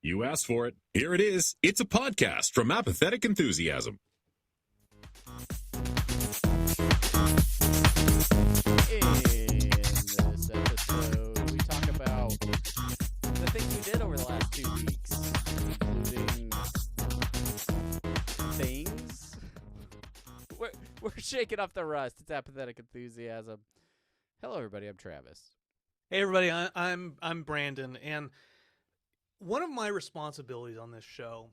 You asked for it. Here it is. It's a podcast from Apathetic Enthusiasm. In this episode, we talk about the things we did over the last 2 weeks, including things. We're shaking off the rust. It's Apathetic Enthusiasm. Hello, everybody. I'm Travis. Hey everybody, I'm Brandon, and one of my responsibilities on this show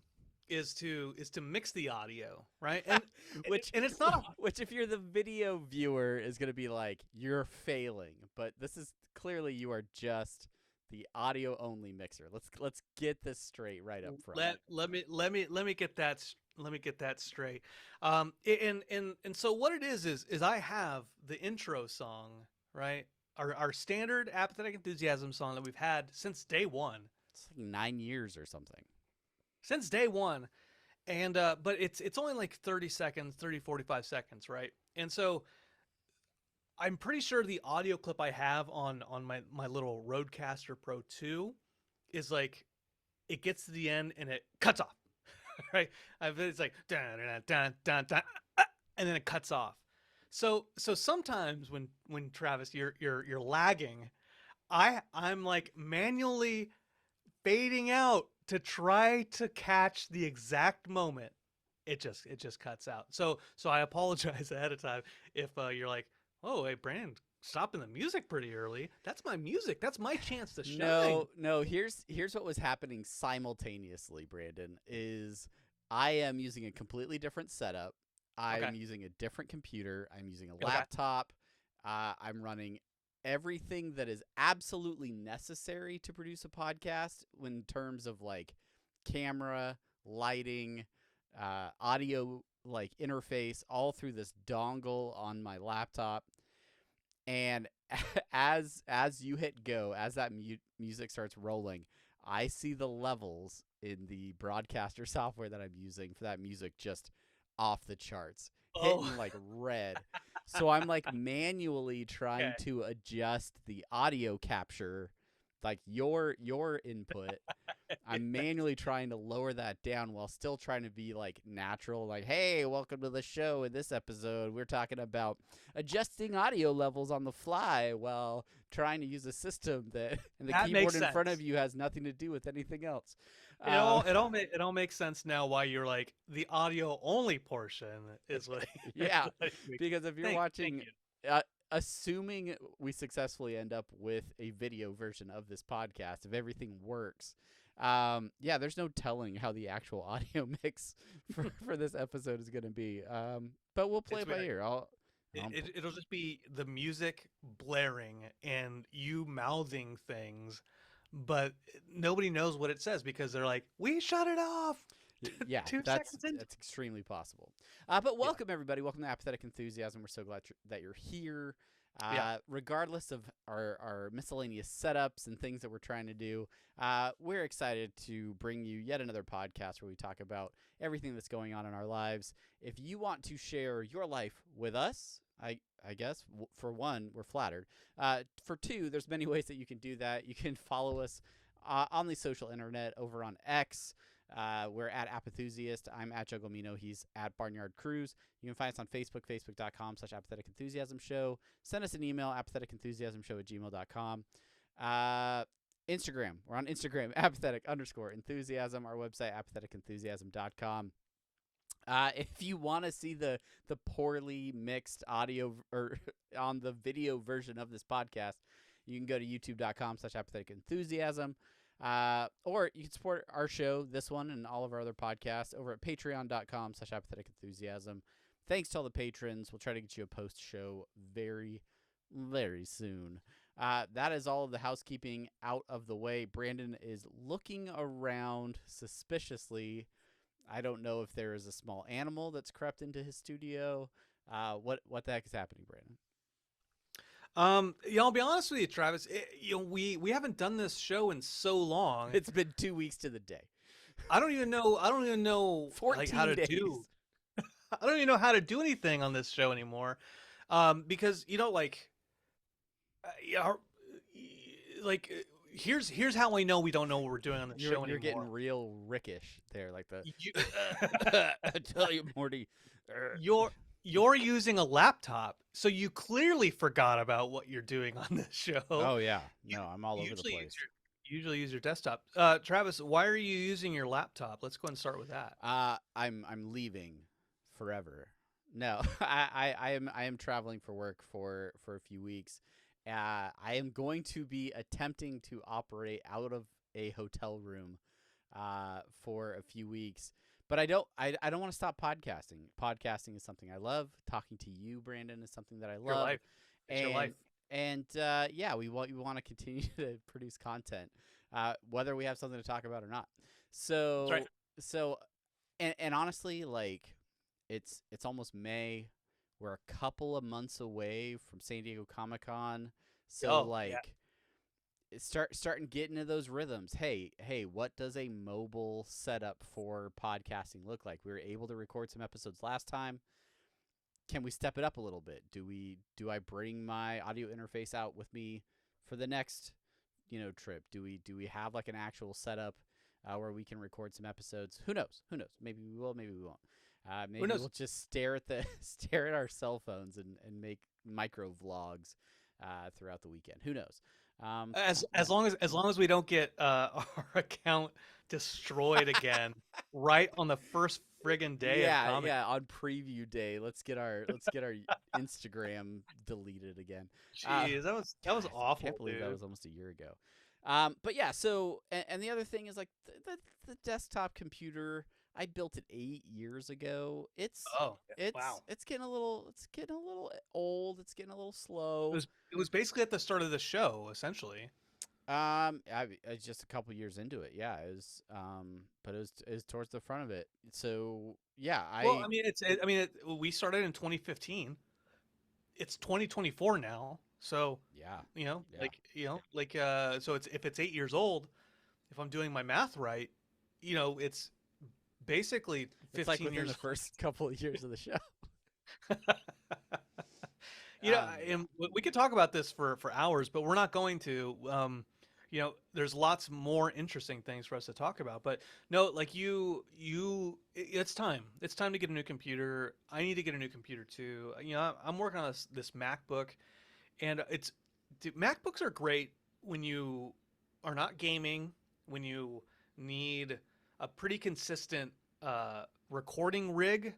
is to mix the audio, right? And Which it's not which if you're the video viewer is going to be like you're failing, but this is clearly you are just the audio only mixer. Let's get this straight right up front. let me get that straight. And so what it is I have the intro song, right? Our standard Apathetic Enthusiasm song that we've had since day one. It's like 9 years or something. Since day one. And but it's only like 30 seconds, 45 seconds, right? And so I'm pretty sure the audio clip I have on my little Rodecaster Pro 2 is like it gets to the end and it cuts off. Right? It's like dun, dun, dun, dun, dun, and then it cuts off. So sometimes when Travis you're lagging, I'm like manually fading out to try to catch the exact moment it just cuts out. So I apologize ahead of time if you're like, oh, hey Brandon, stopping the music pretty early. That's my music. That's my chance to shine. No. Here's what was happening simultaneously, Brandon, is I am using a completely different setup. I'm using a different computer. I'm using a laptop. I'm running everything that is absolutely necessary to produce a podcast in terms of like camera, lighting, audio, like interface, all through this dongle on my laptop. And as you hit go, as that music starts rolling, I see the levels in the broadcaster software that I'm using for that music just off the charts, hitting like red. So I'm like manually trying to adjust the audio capture, like your input. I'm manually trying to lower that down while still trying to be like natural. Like, hey, welcome to the show. In this episode, we're talking about adjusting audio levels on the fly while trying to use a system that and the keyboard in front of you has nothing to do with anything else. It all makes sense now why you're like the audio only portion is what. Yeah, because if you're watching, assuming we successfully end up with a video version of this podcast, if everything works, there's no telling how the actual audio mix for this episode is going to be. But we'll play it by ear. It'll just be the music blaring and you mouthing things, but nobody knows what it says because they're like, we shut it off. Yeah, that's extremely possible. But welcome, everybody. Welcome to Apathetic Enthusiasm. We're so glad that you're here. Regardless of our miscellaneous setups and things that we're trying to do, we're excited to bring you yet another podcast where we talk about everything that's going on in our lives. If you want to share your life with us, I guess, for one, we're flattered. For two, there's many ways that you can do that. You can follow us on the social internet over on X. We're at Apathusiast. I'm at Jugglemino. He's at Barnyard Cruise. You can find us on Facebook, facebook.com/Apathetic Enthusiasm Show. Send us an email, apatheticenthusiasmshow@gmail.com. Instagram. We're on Instagram, apathetic_enthusiasm. Our website, apatheticenthusiasm.com. If you want to see the poorly mixed audio or on the video version of this podcast, you can go to youtube.com/Apathetic Enthusiasm. Or you can support our show, this one, and all of our other podcasts over at patreon.com/Apathetic Enthusiasm. Thanks to all the patrons. We'll try to get you a post show very, very soon. That is all of the housekeeping out of the way. Brandon is looking around suspiciously. I don't know if there is a small animal that's crept into his studio. What the heck is happening, Brandon? I'll be honest with you, Travis. We haven't done this show in so long. It's been 2 weeks to the day. I don't even know 14 how to days. do. I don't even know how to do anything on this show anymore. Because here's how I know we don't know what we're doing on the show anymore. You're getting real Rickish there, like the. You, I tell you, Morty. you're using a laptop, so you clearly forgot about what you're doing on this show. Oh yeah, no, I'm all over the place. Usually use your desktop. Travis, why are you using your laptop? Let's go and start with that. I'm leaving forever. No, I am traveling for work for a few weeks. I am going to be attempting to operate out of a hotel room for a few weeks. But I don't want to stop podcasting. Podcasting is something I love. Talking to you, Brandon, is something that I love. Your life. It's your life. And yeah, we want to continue to produce content, whether we have something to talk about or not. So That's right. so and honestly, like it's almost May. We're a couple of months away from San Diego Comic-Con. So it's starting getting into those rhythms. Hey, what does a mobile setup for podcasting look like? We were able to record some episodes last time. Can we step it up a little bit? Do I bring my audio interface out with me for the next, trip? Do we have like an actual setup where we can record some episodes? Who knows? Maybe we will, maybe we won't. Maybe we'll just stare at our cell phones and make micro vlogs throughout the weekend. Who knows? As long as we don't get our account destroyed again right on the first friggin' day. Yeah, on preview day. Let's get our Instagram deleted again. Jeez, that was awful. I can't believe dude. that was almost a year ago. But yeah, so and the other thing is like the desktop computer. I built it 8 years ago. It's getting a little old. It's getting a little slow. It was basically at the start of the show, essentially. I was just a couple years into it. Yeah, it was. But it was towards the front of it. So yeah, we started in 2015. It's 2024 now. So yeah, so if it's 8 years old, if I'm doing my math right, it's basically 15 it's like within years. The first couple of years of the show. And we could talk about this for hours, but we're not going to. There's lots more interesting things for us to talk about. But no, like it's time. It's time to get a new computer. I need to get a new computer too. I'm working on this MacBook, and MacBooks are great when you are not gaming, when you need a pretty consistent recording rig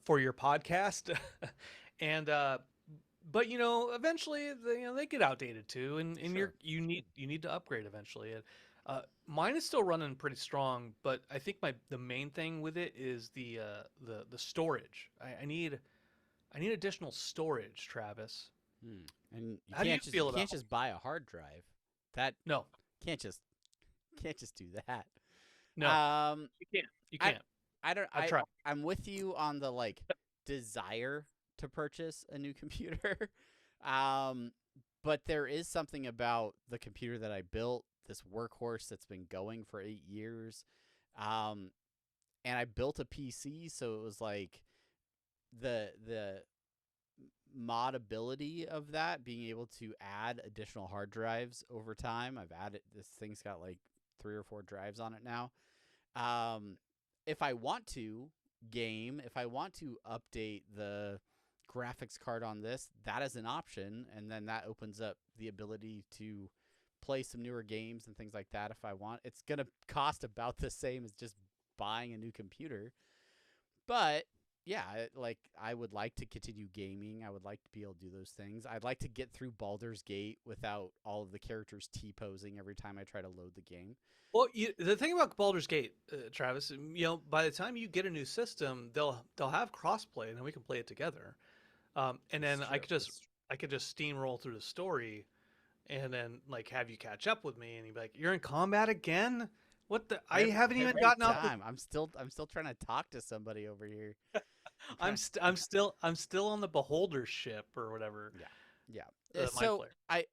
for your podcast, and but eventually they get outdated too, and Sure. you need to upgrade eventually. And mine is still running pretty strong, but I think the main thing with it is the storage. I need additional storage, Travis. And How do you feel about can't just buy a hard drive. No, can't just do that. no, you can't. I've tried. I'm with you on the desire to purchase a new computer. But there is something about the computer that I built, this workhorse that's been going for 8 years. And I built a PC, so it was like the modability of that, being able to add additional hard drives over time. This thing's got like 3 or 4 drives on it now. If I want to game, if I want to update the graphics card on this, that is an option, and then that opens up the ability to play some newer games and things like that if I want. It's going to cost about the same as just buying a new computer. But yeah, I would like to continue gaming. I would like to be able to do those things. I'd like to get through Baldur's Gate without all of the characters T-posing every time I try to load the game. Well, the thing about Baldur's Gate, Travis, by the time you get a new system, they'll have crossplay, and then we can play it together. And then I could just steamroll through the story, and then have you catch up with me, and you'd be like, "You're in combat again? What the? I haven't even gotten off. I'm still trying to talk to somebody over here. I'm still on the Beholder ship or whatever. Yeah. So I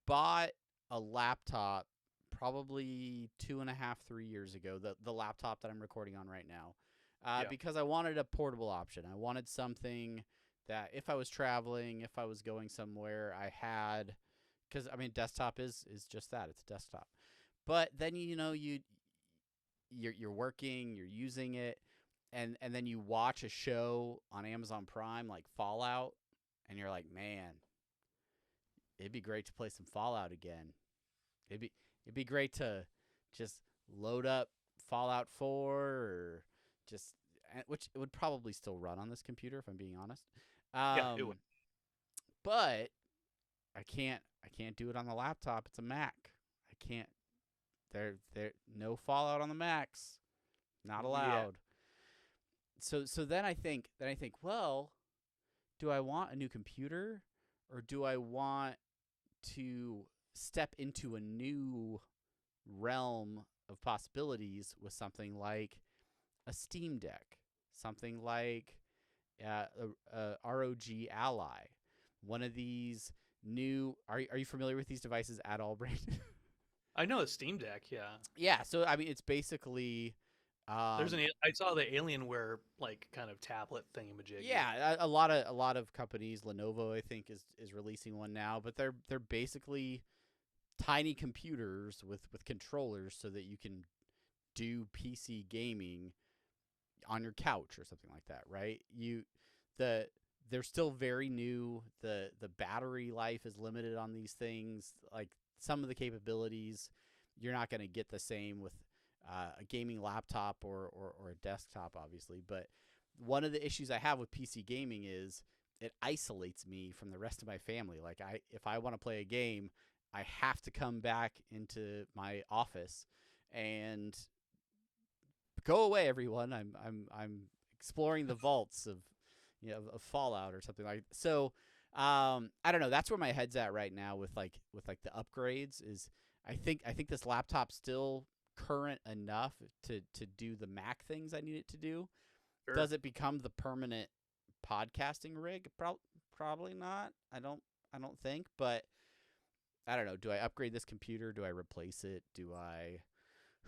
bought a laptop probably 2.5, 3 years ago. The laptop that I'm recording on right now, because I wanted a portable option. I wanted something that if I was traveling, if I was going somewhere, I had because I mean, desktop is just that. It's a desktop. But then you're working, you're using it, and then you watch a show on Amazon Prime like Fallout, and you're like, man, it'd be great to play some Fallout again. It'd be great to just load up Fallout 4 or just which it would probably still run on this computer if I'm being honest. Yeah, it would. But I can't do it on the laptop. It's a Mac. I can't. There no Fallout on the Macs. Not allowed. Yeah. So then I think well, do I want a new computer or do I want to step into a new realm of possibilities with something like a Steam Deck, something like a ROG Ally, one of these new. Are you familiar with these devices at all, Brandon? I know a Steam Deck, yeah. Yeah, so I mean, it's basically. I saw the Alienware like kind of tablet thingamajig. Yeah, a lot of companies, Lenovo I think is releasing one now, but they're basically tiny computers with controllers so that you can do PC gaming on your couch or something like that, right? They're still very new. The battery life is limited on these things. Like some of the capabilities, you're not going to get the same with a gaming laptop or a desktop, obviously. But one of the issues I have with PC gaming is it isolates me from the rest of my family. Like if I want to play a game, I have to come back into my office and go away, everyone. I'm exploring the vaults of of Fallout or something like that. So I don't know. That's where my head's at right now with like the upgrades. Is I think this laptop's still current enough to do the Mac things I need it to do. Sure. Does it become the permanent podcasting rig? Probably not. I don't think. But I don't know. Do I upgrade this computer? Do I replace it? Do I?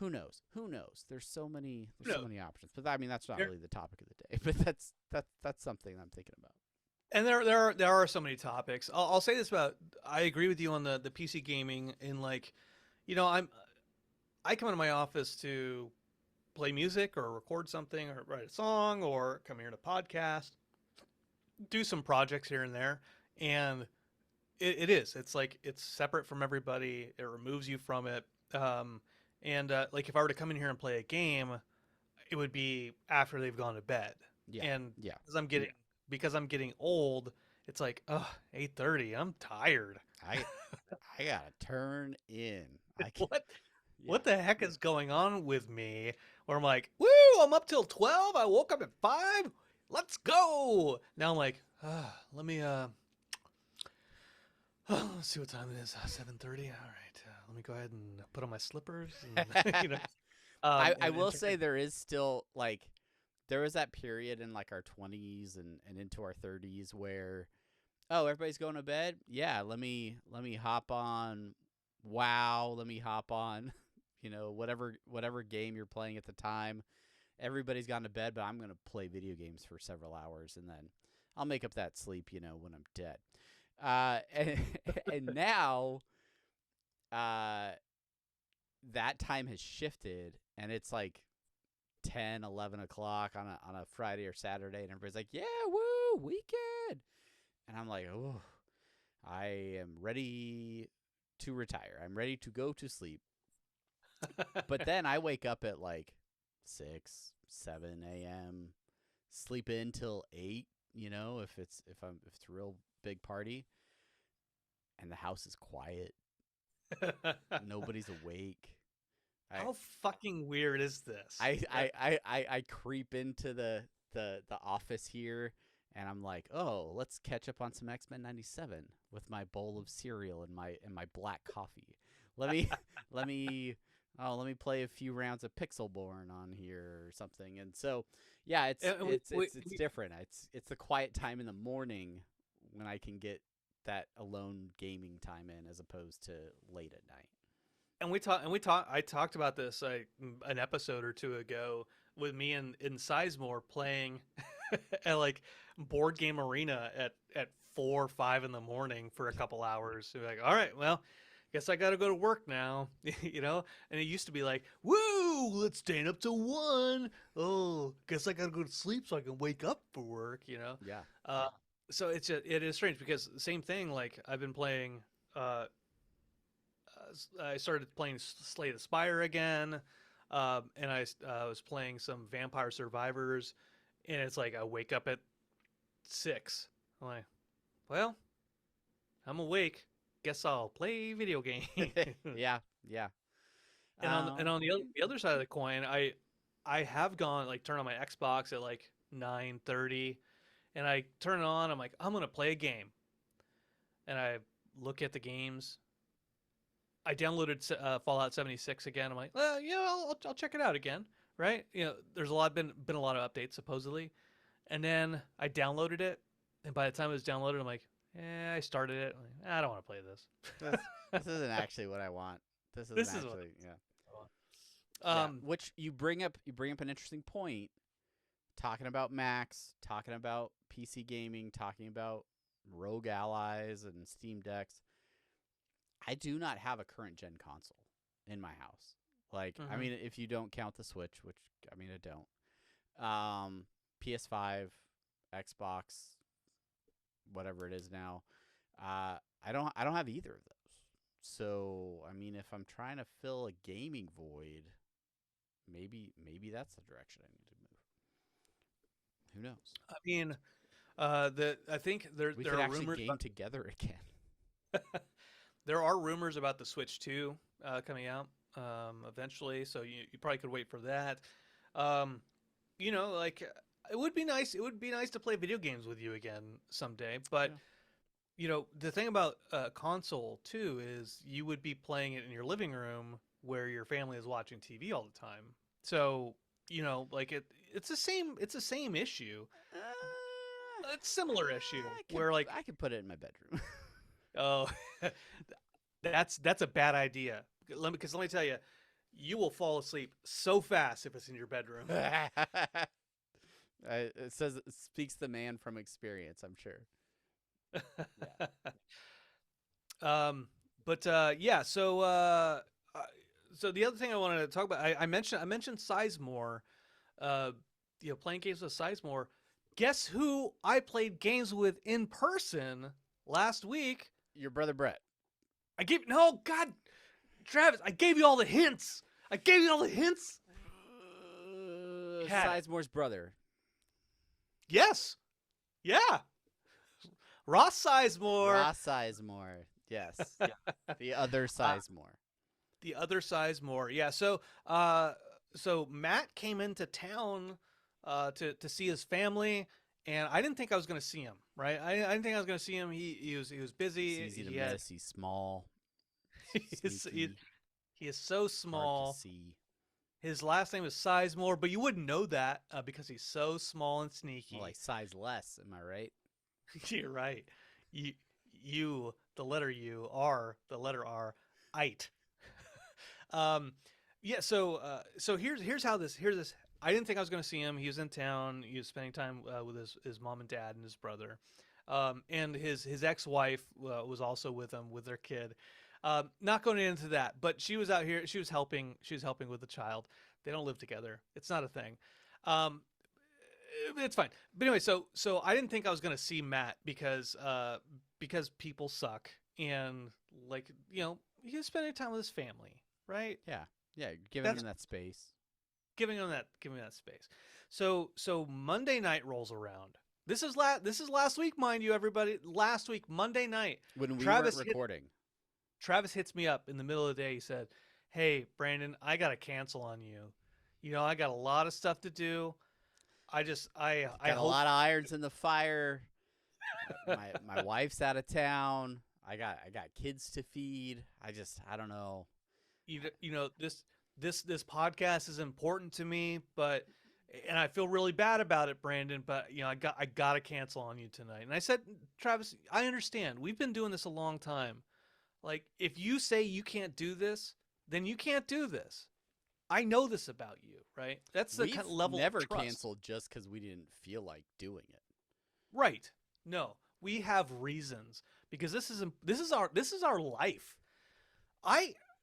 Who knows? There's so many options. But I mean, that's not really the topic of the day. But that's something I'm thinking about. And there are so many topics. I'll say this about. I agree with you on the PC gaming in like, I come into my office to play music or record something or write a song or come here to podcast, do some projects here and there, and it's like it's separate from everybody. It removes you from it. Like if I were to come in here and play a game, it would be after they've gone to bed. Yeah. And yeah. Because I'm getting old, it's like, 8:30. I'm tired. I gotta turn in. What the heck is going on with me? Where I'm like, woo, I'm up till 12. I woke up at 5. Let's go. Now I'm like, let me let's see what time it is. 7:30. All right. Let me go ahead and put on my slippers. And, I will say there is still like there was that period in like our 20s and into our 30s where everybody's going to bed. Yeah, let me hop on WoW. Let me hop on whatever game you're playing at the time. Everybody's gone to bed, but I'm going to play video games for several hours and then I'll make up that sleep, when I'm dead. And now that time has shifted and it's like 10, 11 o'clock on a Friday or Saturday and everybody's like, yeah, woo, weekend. And I'm like, oh, I am ready to retire. I'm ready to go to sleep. But then I wake up at like 6, 7 a.m., sleep in till 8, if it's a real big party and the house is quiet. Nobody's awake. How fucking weird is this? I creep into the office here and I'm like, oh, let's catch up on some X-Men 97 with my bowl of cereal and my black coffee. Let me play a few rounds of Pixelborn on here or something. And so, yeah, it's different. It's the quiet time in the morning when I can get that alone gaming time in as opposed to late at night. I talked about this an episode or two ago with me and Sizemore playing at like Board Game Arena at 4 or 5 in the morning for a couple hours. So like, all right, well, guess I got to go to work now, you know? And it used to be like, woo, let's stay up till 1. Oh, guess I got to go to sleep so I can wake up for work, you know? Yeah. So it is strange because same thing, like I've been playing, I started playing Slay the Spire again. And I was playing some Vampire Survivors, and it's like I wake up at 6. I'm like, well, I'm awake. Guess I'll play video game. Yeah. And on the other side of the coin, I have gone like turn on my Xbox at like 9:30, and I turn it on. I'm like, I'm gonna play a game, and I look at the games. I downloaded Fallout 76 again. I'm like, yeah, I'll check it out again, right? You know, there's been a lot of updates supposedly, and then I downloaded it, and by the time it was downloaded, I'm like, I started it. I'm like, I don't want to play this. This isn't actually what I want. This This is actually, what- yeah. Um, Which you bring up an interesting point, talking about Macs, talking about PC gaming, talking about Rogue Allies and Steam Decks. I do not have a current gen console in my house. Like, I Mhm. mean, if you don't count the Switch, which I mean, I don't. PS5, Xbox, whatever it is now. I don't have either of those. So, I mean, if I'm trying to fill a gaming void, maybe that's the direction I need to move. Who knows? I mean, I think there We there could are actually rumors. game together again. There are rumors about the Switch 2 coming out eventually, so you probably could wait for that. You know, like it would be nice. It would be nice to play video games with you again someday. But Yeah. you know, the thing about console too is you would be playing it in your living room where your family is watching TV all the time. So you know, like it's the same issue. It's a similar issue where like I could put it in my bedroom. oh, that's a bad idea. Because let me tell you, you will fall asleep so fast if it's in your bedroom. It says it speaks the man from experience, I'm sure. Yeah. So the other thing I wanted to talk about, I mentioned Sizemore. You know, playing games with Sizemore. Guess who I played games with in person last week? Your brother Brett. Travis, I gave you all the hints. Cat. Sizemore's brother. Yes. Yeah. Ross Sizemore. Ross Sizemore. Yes. The other Sizemore. The other Sizemore. Yeah. So Matt came into town to see his family, and I didn't think I was going to see him. Right. I didn't think I was going to see him. He was busy. It's easy to miss. He's small. He is so small. Hard to see. His last name is Sizemore, but you wouldn't know that because he's so small and sneaky. Well, like size less, am I right? You're right. You, the letter U, R, the letter R, ite. Yeah. So here's this. I didn't think I was going to see him. He was in town. He was spending time with his mom and dad and his brother, and his ex-wife was also with him with their kid. Not going into that, but she was out here. She was helping with the child. They don't live together. It's not a thing. It's fine. But anyway, so I didn't think I was going to see Matt because people suck, and like, you know, he's spending time with his family, right? Yeah. Yeah. Giving him that space. Giving him that space. So Monday night rolls around. This is last week, mind you, everybody. Last week, Monday night, When we Travis weren't recording. Travis hits me up in the middle of the day. He said, "Hey, Brandon, I got to cancel on you. You know, I got a lot of stuff to do. I Got hope a lot of irons in the fire. my wife's out of town. I got kids to feed. I don't know. you know this podcast is important to me, and I feel really bad about it, Brandon, but you know, I got to cancel on you tonight." And I said, "Travis, I understand. We've been doing this a long time. Like, if you say you can't do this, then you can't do this. I know this about you, right? That's the kind of level never of trust." canceled just because we didn't feel like doing it. Right. No. We have reasons because this is our life.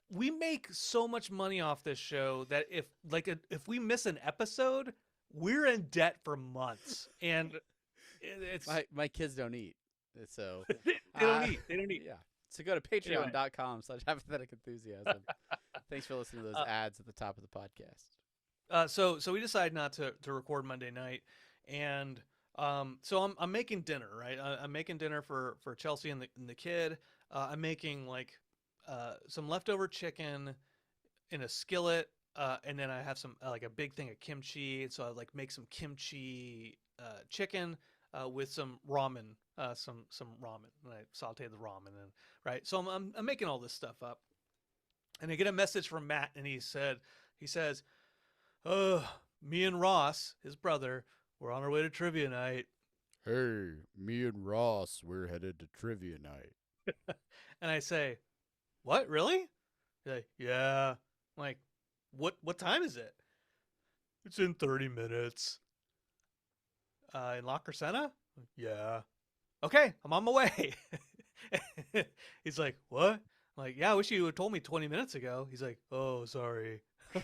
We make so much money off this show that if we miss an episode, we're in debt for months, and it's my kids don't eat, so they don't eat. They don't eat. Yeah. So go to patreon.com/apathetic enthusiasm. Thanks for listening to those ads at the top of the podcast. So we decided not to record Monday night, and so I'm making dinner, right? I'm making dinner for Chelsea and the kid. I'm making some leftover chicken in a skillet, and then I have some like a big thing of kimchi. So I make some kimchi chicken with some ramen, some ramen, and I saute the ramen, and right. So I'm making all this stuff up, and I get a message from Matt, and he says, me and Ross, his brother, we're on our way to trivia night. Hey, me and Ross, we're headed to trivia night. And I say, what, really? He's like, yeah. I'm like, what time is it? It's in 30 minutes. In La Crescenta? Yeah. Okay, I'm on my way. He's like, what? I'm like, yeah, I wish you had told me 20 minutes ago. He's like, oh, sorry.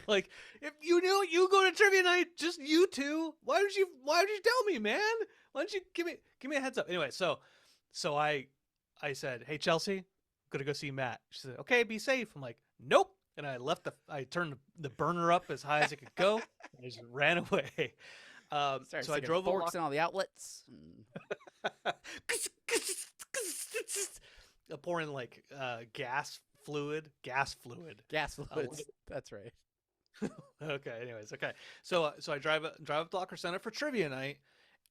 Like, if you knew you go to trivia night, just you two, why did you tell me, man? Why don't you give me a heads up? Anyway, so I said, hey, Chelsea, I'm gonna go see Matt. She said, okay, be safe. I'm like, nope. And I turned the burner up as high as it could go. And I just ran away. So I drove forks in all the outlets. Pouring gas fluid. Gas fluids. That's right. Okay. Anyways, okay. So I drive up to La Crescenta for trivia night,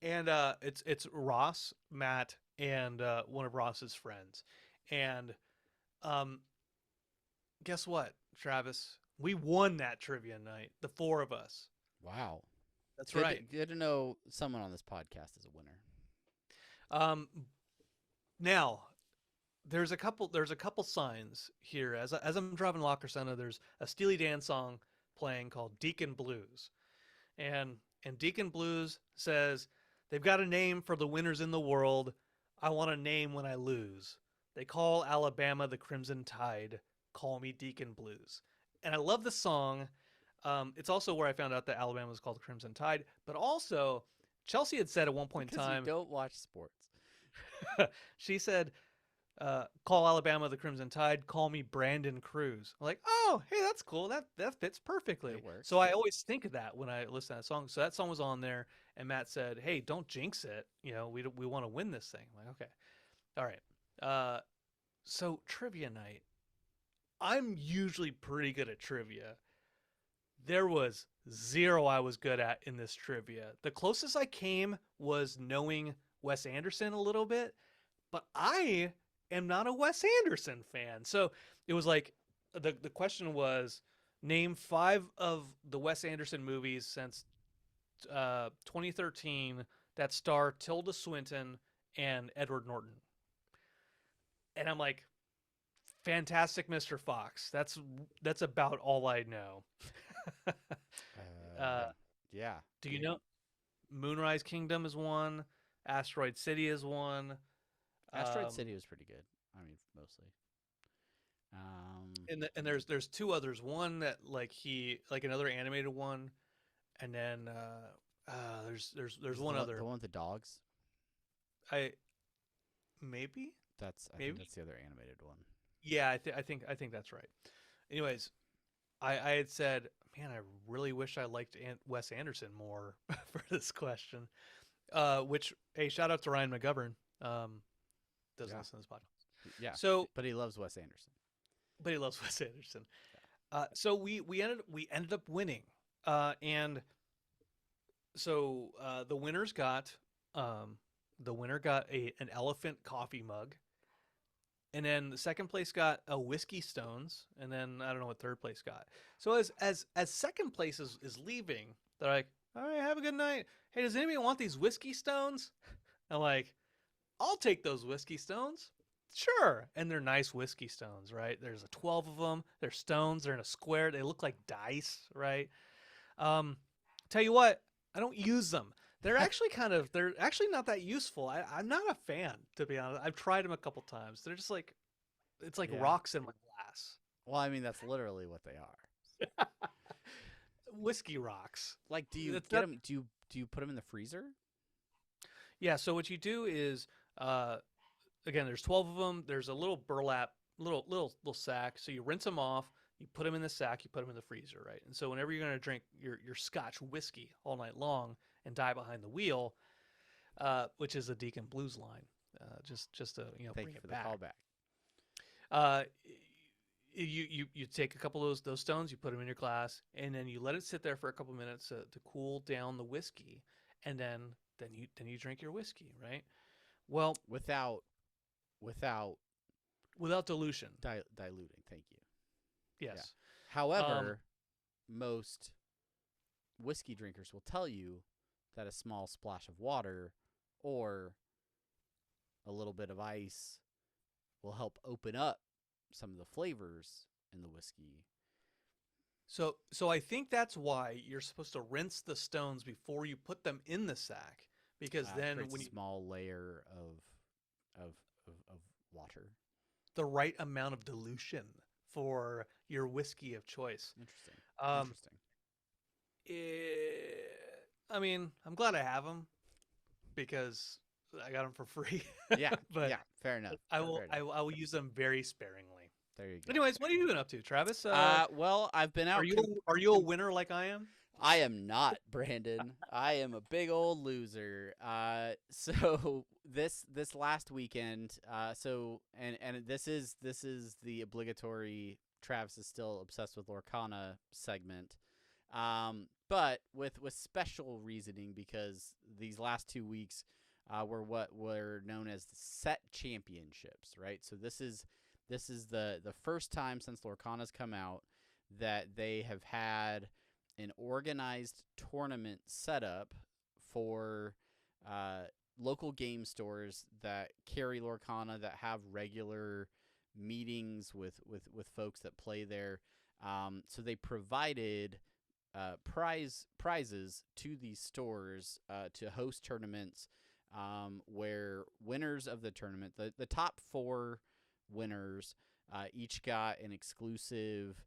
and it's Ross, Matt, and one of Ross's friends, and guess what, Travis? We won that trivia night. The four of us. Wow. That's right. Good to know someone on this podcast is a winner. Now there's a couple signs here as I'm driving La Crescenta. There's a Steely Dan song playing called Deacon Blues, and Deacon Blues says they've got a name for the winners in the world. I want a name when I lose. They call Alabama the Crimson Tide. Call me Deacon Blues. And I love the song. It's also where I found out that Alabama was called the Crimson Tide. But also, Chelsea had said at one point in time, you don't watch sports. She said, call Alabama the Crimson Tide. Call me Brandon Cruz. I'm like, oh, hey, that's cool. That fits perfectly. It works. So I always think of that when I listen to that song. So that song was on there, and Matt said, hey, don't jinx it. You know, we want to win this thing. I'm like, okay, all right. So trivia night. I'm usually pretty good at trivia. There was zero I was good at in this trivia. The closest I came was knowing Wes Anderson a little bit, but I am not a Wes Anderson fan. So it was like the question was, name 5 of the Wes Anderson movies since 2013 that star Tilda Swinton and Edward Norton. And I'm like, Fantastic Mr. Fox. That's about all I know. Yeah. Do you know Moonrise Kingdom is one? Asteroid City is one. Asteroid City was pretty good. I mean, mostly. And there's 2 others. One that another animated one, and then there's one other. The one with the dogs. Maybe. I think that's the other animated one. Yeah, I think that's right. Anyways, I had said, man, I really wish I liked Wes Anderson more for this question. Which, hey, shout out to Ryan McGovern. Doesn't listen to this podcast. Yeah. So, but he loves Wes Anderson. Yeah. So we ended up winning. And so the winner got an elephant coffee mug. And then the second place got a Whiskey Stones, and then I don't know what third place got. So as second place is leaving, they're like, all right, have a good night. Hey, does anybody want these Whiskey Stones? I'm like, I'll take those Whiskey Stones. Sure. And they're nice Whiskey Stones, right? There's 12 of them. They're stones. They're in a square. They look like dice, right? Tell you what, I don't use them. They're actually not that useful. I'm not a fan, to be honest. I've tried them a couple times. They're just like, it's like Yeah. rocks in my glass. Well, I mean, that's literally what they are. Whiskey rocks. Like, do you It's get not- them? Do you put them in the freezer? Yeah. So what you do is, again, there's 12 of them. There's a little burlap, little sack. So you rinse them off. You put them in the sack. You put them in the freezer, right? And so whenever you're going to drink your Scotch whiskey all night long and die behind the wheel, which is a Deacon Blues line, just to Thank bring you it for back. the callback. You take a couple of those stones, you put them in your glass, and then you let it sit there for a couple minutes to cool down the whiskey, and then you drink your whiskey, right? Well, Without dilution. diluting. Thank you. Yes. However, most whiskey drinkers will tell you that a small splash of water or a little bit of ice will help open up some of the flavors in the whiskey. So I think that's why you're supposed to rinse the stones before you put them in the sack, because then Creates when a small layer of water. the right amount of dilution for your whiskey of choice. Interesting. Interesting. I mean, I'm glad I have them because I got them for free. Yeah, but yeah, fair enough. I will fair enough. I will use them very sparingly. There you go. Anyways, what are you been up to, Travis? Well, I've been out. are you a winner like I am? I am not, Brandon. I am a big old loser. So this last weekend, and this is the obligatory Travis is still obsessed with Lorcana segment. But with special reasoning, because these last 2 weeks were what were known as the set championships, right? So this is the first time since Lorcana's come out that they have had an organized tournament set up for local game stores that carry Lorcana, that have regular meetings with folks that play there. So they provided prizes to these stores to host tournaments where winners of the tournament, the top 4 winners, each got an exclusive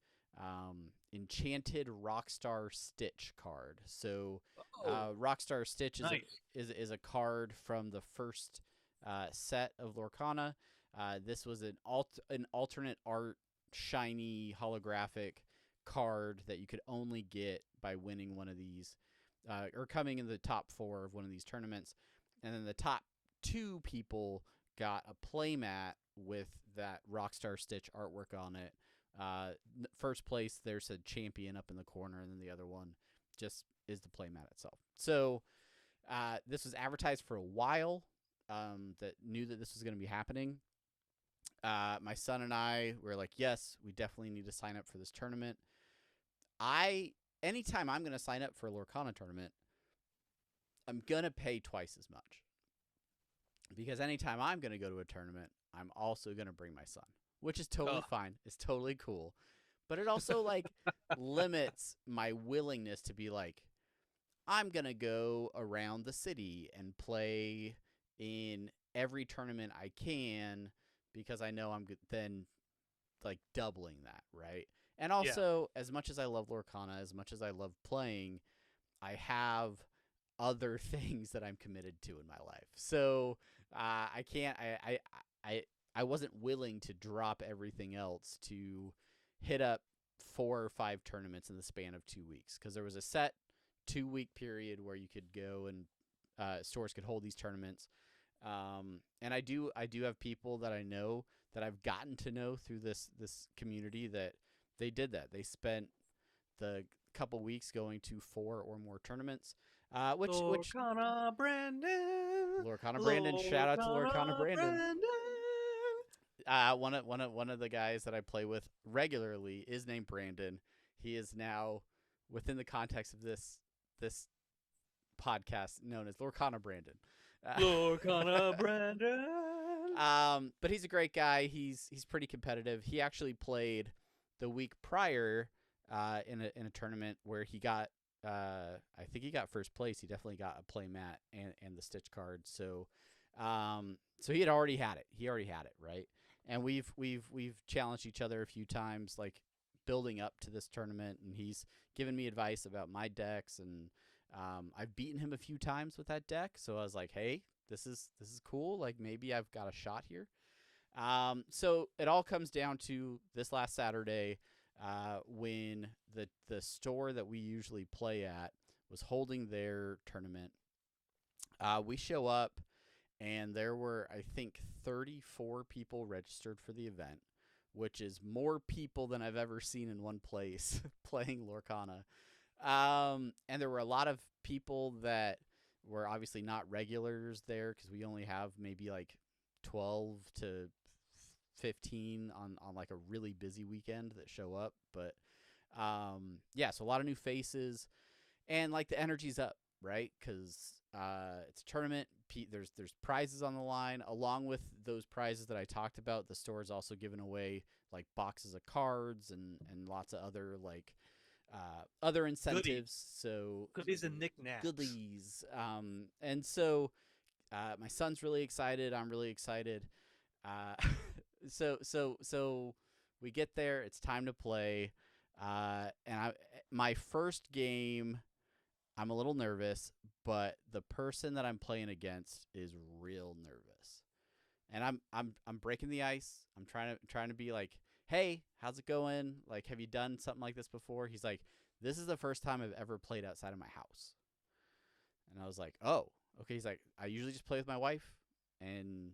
enchanted Rockstar Stitch card. So Rockstar Stitch is Nice. is a card from the first set of Lorcana. This was an alternate art, shiny holographic card that you could only get by winning one of these, or coming in the top 4 of one of these tournaments. And then the top 2 people got a playmat with that Rockstar Stitch artwork on it. First place, there's a champion up in the corner, and then the other one just is the playmat itself. So this was advertised for a while. That knew that this was going to be happening. My son and I were like, yes, we definitely need to sign up for this tournament. Anytime I'm going to sign up for a Lorcana tournament, I'm going to pay twice as much. Because anytime I'm going to go to a tournament, I'm also going to bring my son, which is totally fine. It's totally cool. But it also like limits my willingness to be like, I'm going to go around the city and play in every tournament I can, because I know I'm then like doubling that, right? And also, as much as I love Lorcana, as much as I love playing, I have other things that I'm committed to in my life. So I can't. I wasn't willing to drop everything else to hit up 4 or 5 tournaments in the span of 2 weeks, because there was a set 2-week period where you could go and stores could hold these tournaments. And I do have people that I know that I've gotten to know through this community that they did that. They spent the couple weeks going to 4 or more tournaments. Which Lorcana Brandon. Lorcana Brandon, shout out to Lorcana Brandon. One of the guys that I play with regularly is named Brandon. He is now, within the context of this podcast, known as Lorcana Brandon. Lorcana Brandon. But he's a great guy. He's pretty competitive. He actually played the week prior in a tournament where he got I think he got first place. He definitely got a play mat and the stitch card. So so he had already had it. He already had it, right? And we've challenged each other a few times, like building up to this tournament, and he's given me advice about my decks, and I've beaten him a few times with that deck. So I was like, hey, this is cool. Like maybe I've got a shot here. So it all comes down to this last Saturday, when the store that we usually play at was holding their tournament. We show up, and there were, I think, 34 people registered for the event, which is more people than I've ever seen in one place playing Lorcana. And there were a lot of people that were obviously not regulars there, because we only have maybe like 12 to 15 on like a really busy weekend that show up. But yeah, so a lot of new faces, and like the energy's up, right? Because it's a tournament. There's prizes on the line. Along with those prizes that I talked about, the store is also giving away like boxes of cards and lots of other like other incentives. Goodies. So goodies and knickknacks. Goodies. And so my son's really excited. I'm really excited. So we get there. It's time to play. And my first game, I'm a little nervous, but the person that I'm playing against is real nervous. And I'm breaking the ice. I'm trying to be like, hey, how's it going? Like, have you done something like this before? He's like, this is the first time I've ever played outside of my house. And I was like, oh, okay. He's like, I usually just play with my wife, and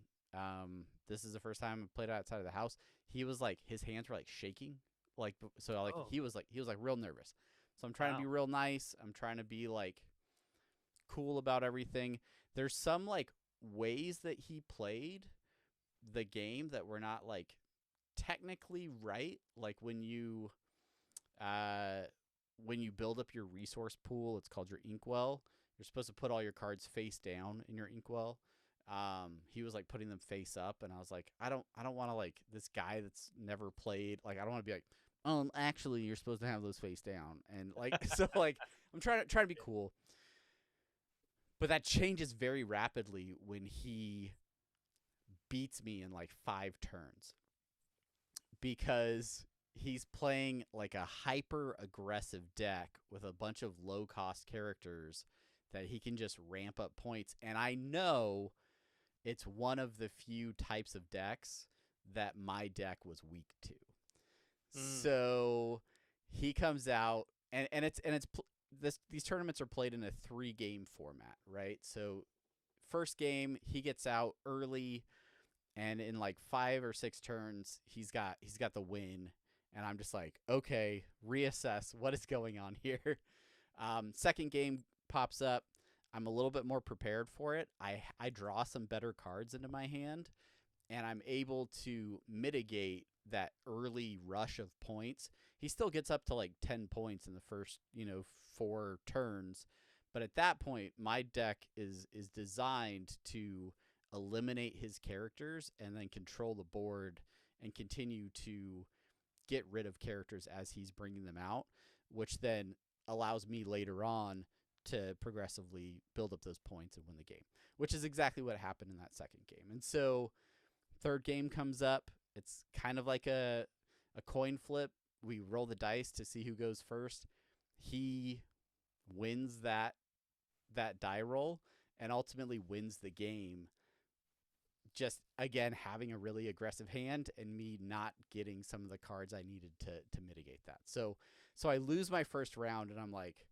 this is the first time I've played outside of the house. He was like, his hands were like shaking, like, so like he was like real nervous. So I'm trying to be real nice. I'm trying to be like cool about everything. There's some like ways that he played the game that were not like technically right. Like when you build up your resource pool, it's called your inkwell. You're supposed to put all your cards face down in your inkwell. He was like putting them face up, and I was like, I don't want to, like, this guy that's never played, like, I don't want to be like, actually you're supposed to have those face down, and like so like I'm trying to be cool. But that changes very rapidly when he beats me in like 5 turns, because he's playing like a hyper aggressive deck with a bunch of low cost characters that he can just ramp up points. And I know it's one of the few types of decks that my deck was weak to. So he comes out, and these tournaments are played in a 3-game format, right? So first game, he gets out early, and in like 5 or 6 turns, he's got the win. And I'm just like, okay, reassess what is going on here. Second game pops up. I'm a little bit more prepared for it. I draw some better cards into my hand, and I'm able to mitigate that early rush of points. He still gets up to like 10 points in the first, 4 turns. But at that point, my deck is designed to eliminate his characters and then control the board and continue to get rid of characters as he's bringing them out, which then allows me later on to progressively build up those points and win the game, which is exactly what happened in that second game. And so third game comes up. It's kind of like a coin flip. We roll the dice to see who goes first. He wins that die roll and ultimately wins the game, just again having a really aggressive hand and me not getting some of the cards I needed to mitigate that. So I lose my first round, and I'm like,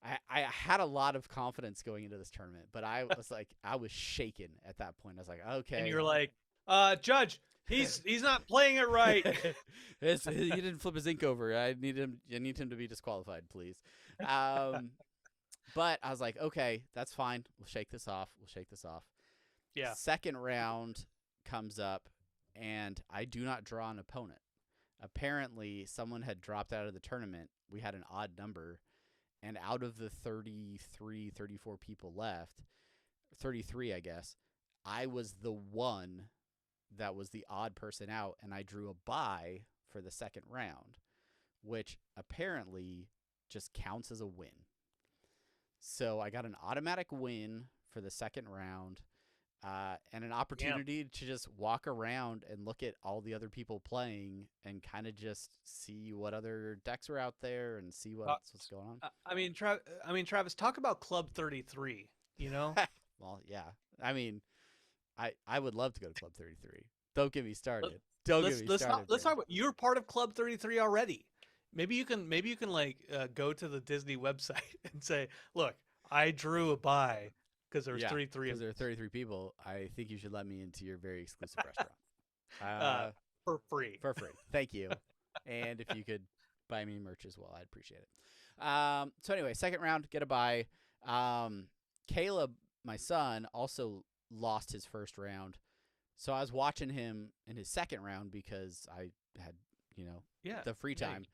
I had a lot of confidence going into this tournament, but I was like, I was shaken at that point. I was like, okay. And you're like, Judge, he's not playing it right. He didn't flip his ink over. I need him to be disqualified, please. But I was like, okay, that's fine. We'll shake this off. Yeah. Second round comes up, and I do not draw an opponent. Apparently, someone had dropped out of the tournament. We had an odd number, and out of the 33, 34 people left, 33, I guess, I was the one that was the odd person out, and I drew a bye for the second round, which apparently just counts as a win. So I got an automatic win for the second round, and an opportunity to just walk around and look at all the other people playing and kind of just see what other decks are out there and see what's going on. I mean, Travis, talk about Club 33. You know? Well, yeah. I mean, I would love to go to Club 33. Don't get me started. Let's talk about. You're part of Club 33 already. Maybe you can like go to the Disney website and say, "Look, I drew a buy because there was 33 because there are 33 people. I think you should let me into your very exclusive restaurant for free." For free, thank you. And if you could buy me merch as well, I'd appreciate it. So anyway, second round, get a bye. Caleb, my son, also lost his first round. So I was watching him in his second round because I had, the free time.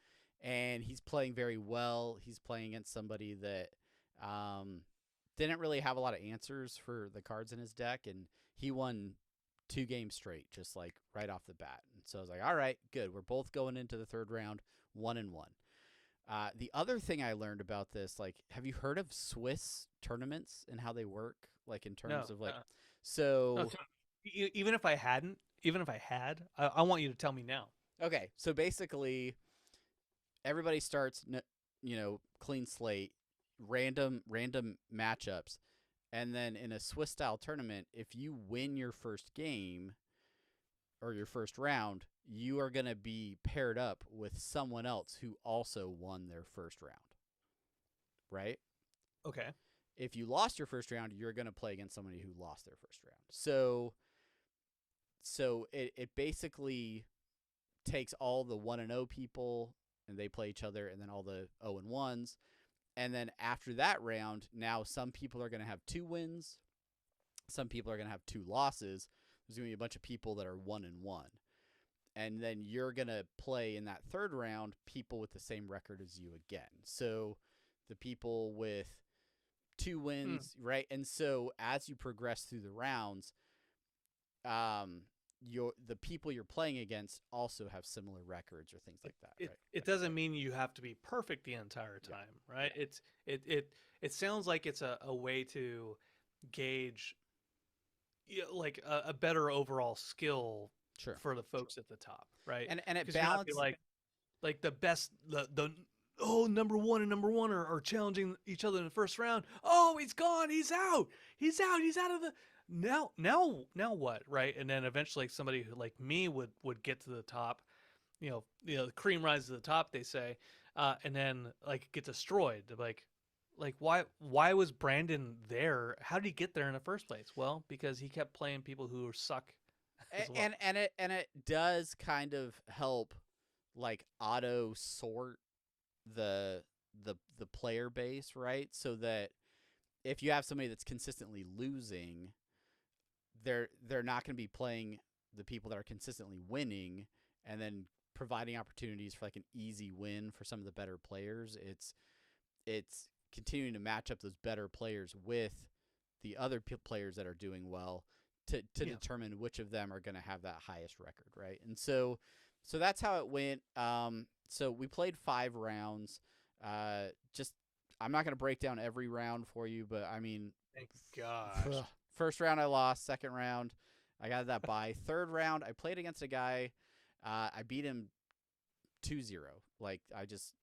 And he's playing very well. He's playing against somebody that didn't really have a lot of answers for the cards in his deck. And he won 2 games straight, just like right off the bat. And so I was like, all right, good. We're both going into the third round 1-1. The other thing I learned about this, like, have you heard of Swiss tournaments and how they work? Like in terms of like, so even if I had, I want you to tell me now. Okay, so basically, everybody starts, clean slate, random matchups, and then in a Swiss style tournament, if you win your first game or your first round, you are going to be paired up with someone else who also won their first round. Right? Okay. If you lost your first round, you're going to play against somebody who lost their first round. So it basically takes all the 1-0 people and they play each other, and then all the 0-1s. And then after that round, now some people are going to have 2 wins. Some people are going to have 2 losses. There's going to be a bunch of people that are 1-1. And then you're going to play in that third round people with the same record as you again. So the people with 2 wins, right? And so as you progress through the rounds, the people you're playing against also have similar records or things like that. It doesn't mean you have to be perfect the entire time, right? It sounds like it's a way to gauge like a better overall skill for the folks at the top, right? And it balances like the best number 1 and number 1 are challenging each other in the first round. Oh, he's gone, he's out of the now what, right? And then eventually somebody who like me would get to the top, the cream rises to the top, they say, and then like get destroyed. Like why was Brandon there? How did he get there in the first place? Well, because he kept playing people who suck as well. And it does kind of help like auto sort the player base, right? So that if you have somebody that's consistently losing, they're not going to be playing the people that are consistently winning and then providing opportunities for like an easy win for some of the better players. It's continuing to match up those better players with the other players that are doing well to determine which of them are going to have that highest record, right? And so that's how it went. So we played 5 rounds. I'm not going to break down every round for you, but I mean, thank gosh. First round I lost. Second round I got that bye. Third round I played against a guy. I beat him 2-0. Like I just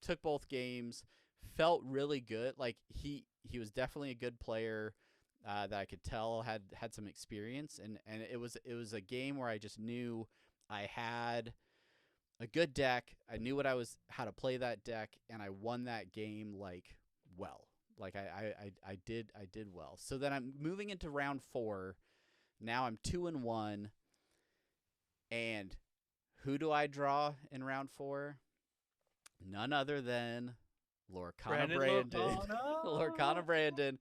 took both games. Felt really good. Like he was definitely a good player that I could tell had some experience, and it was a game where I just knew I had a good deck. I knew how to play that deck, and I won that game like well. Like I did well. So then I'm moving into round 4. Now I'm 2-1, and who do I draw in round 4? None other than Lorcana Brandon. Lorcana Brandon,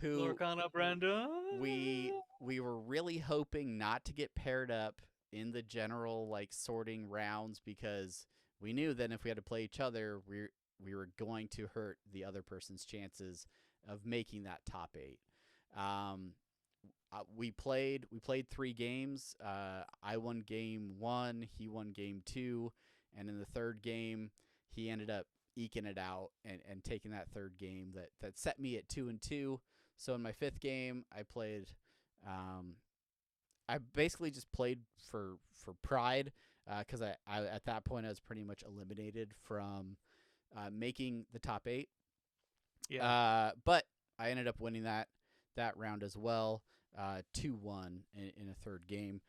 who Lorcana Brandon. We were really hoping not to get paired up in the general like sorting rounds, because we knew that if we had to play each other, we were going to hurt the other person's chances of making that top 8. We played 3 games. I won game 1, he won game 2, and in the third game he ended up eking it out and taking that third game that set me at 2-2. So in my fifth game, I played. I basically just played for pride, because I at that point I was pretty much eliminated from making the top 8. Yeah. But I ended up winning that round as well, 2-1 in a third game.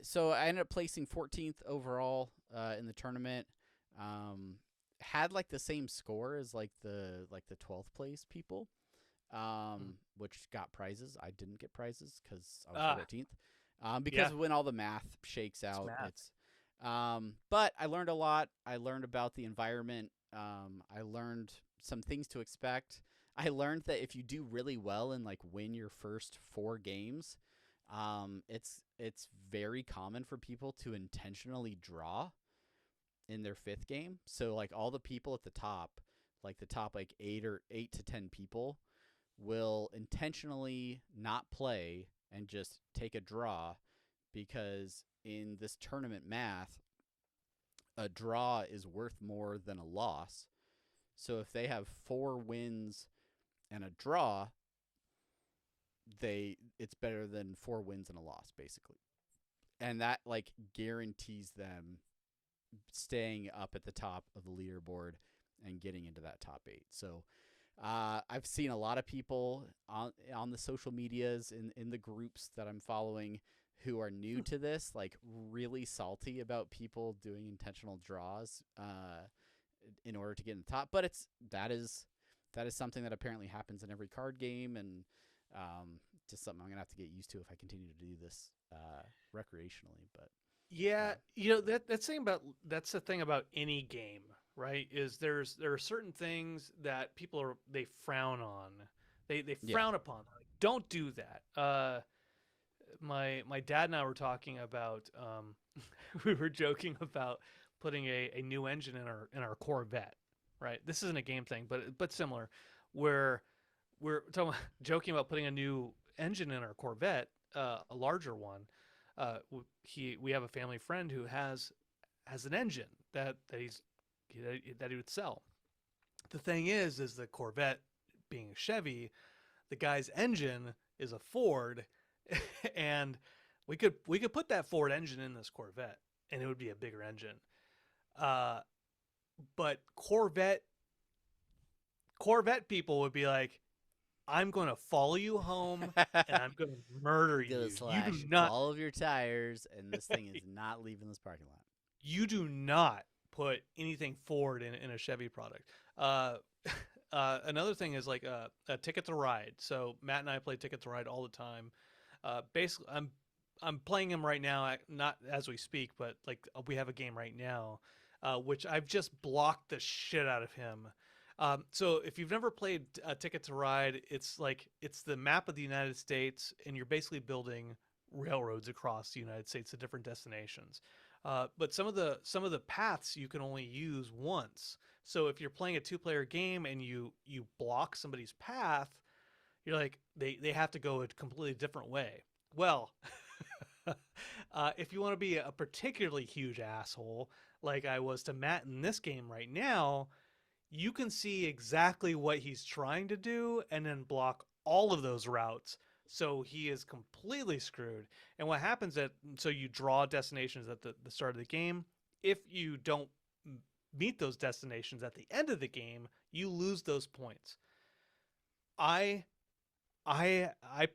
So I ended up placing 14th overall in the tournament. Had like the same score as like the 12th place people, which got prizes. I didn't get prizes because I was 14th. Because when all the math shakes out, it's. But I learned a lot. I learned about the environment. I learned some things to expect. I learned that if you do really well and like win your first 4 games, it's very common for people to intentionally draw in their 5th game. So like all the people at the top, like the top like 8 to 10 people, will intentionally not play and just take a draw, because in this tournament math, a draw is worth more than a loss. So if they have 4 wins and a draw, it's better than 4 wins and a loss, basically. And that like guarantees them staying up at the top of the leaderboard and getting into that top 8. So I've seen a lot of people on the social medias in the groups that I'm following who are new to this, like really salty about people doing intentional draws in order to get in the top. But that is something that apparently happens in every card game, and just something I'm gonna have to get used to if I continue to do this recreationally. But yeah, that's the thing about any game, right? Is there are certain things that people they frown on, they frown upon. Like, don't do that. My dad and I were talking about. We were joking about putting a new engine in our Corvette, right? This isn't a game thing, but similar, where we're joking about putting a new engine in our Corvette, a larger one. We have a family friend who has an engine that he would sell. The thing is the Corvette, being a Chevy, the guy's engine is a Ford, and we could put that Ford engine in this Corvette, and it would be a bigger engine. But Corvette people would be like, I'm going to follow you home and I'm going to murder you. Slash you do not all of your tires, and this thing is not leaving this parking lot. You do not put anything Ford in a Chevy product. Another thing is like a Ticket to Ride. So Matt and I play Ticket to Ride all the time. Basically, I'm playing him right now, not as we speak, but like we have a game right now, which I've just blocked the shit out of him. So if you've never played Ticket to Ride, it's the map of the United States, and you're basically building railroads across the United States to different destinations. But some of the paths you can only use once. So if you're playing a 2-player game and you block somebody's path, you're like they have to go a completely different way. Well, if you want to be a particularly huge asshole like I was to Matt in this game right now, you can see exactly what he's trying to do and then block all of those routes. So he is completely screwed. And what happens so you draw destinations at the start of the game. If you don't meet those destinations at the end of the game, you lose those points. I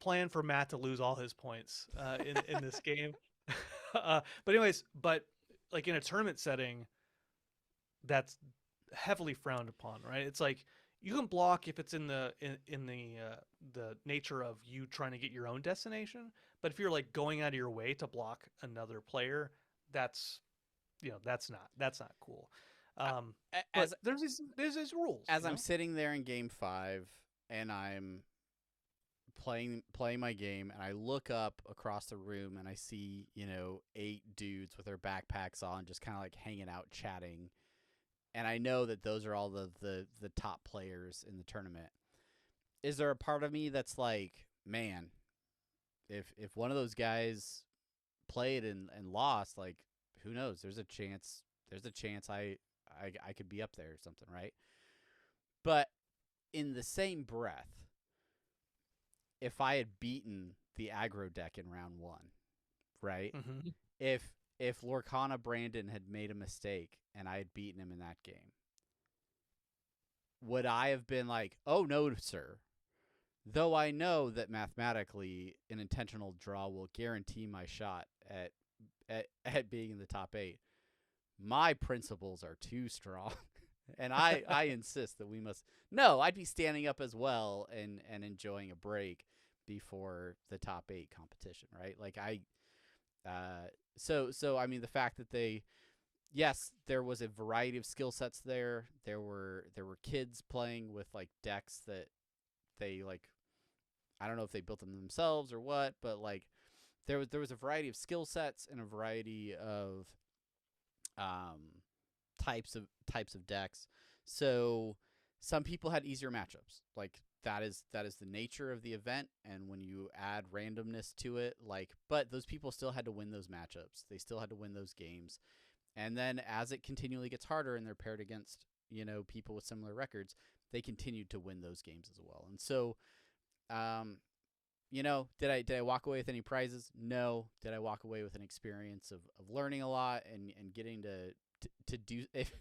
plan for Matt to lose all his points in this game. But anyways, like in a tournament setting, that's heavily frowned upon, right? It's like you can block if it's in the nature of you trying to get your own destination, but if you're like going out of your way to block another player, that's not cool. But there's these rules. As I'm sitting there in game 5 and I'm playing my game, and I look up across the room and I see 8 dudes with their backpacks on, just kind of like hanging out, chatting. And I know that those are all the top players in the tournament. Is there a part of me that's like, man, if one of those guys played and lost, like, who knows? There's a chance I I could be up there or something, right? But in the same breath, if I had beaten the aggro deck in round 1, right? Mm-hmm. If Lorcana Brandon had made a mistake and I had beaten him in that game, would I have been like, "Oh no, sir"? Though I know that mathematically an intentional draw will guarantee my shot at being in the top 8, my principles are too strong. And I insist that we must. No, I'd be standing up as well and enjoying a break before the top 8 competition, right? Like so I mean, the fact that yes, there was a variety of skill sets there. There were kids playing with like decks that they like. I don't know if they built them themselves or what, but like there was a variety of skill sets and a variety of types of decks. So some people had easier matchups. Like that is the nature of the event, and when you add randomness to it, like, but those people still had to win those matchups. They still had to win those games. And then as it continually gets harder and they're paired against, people with similar records, they continued to win those games as well. And so did I walk away with any prizes? No. Did I walk away with an experience of learning a lot and getting to do if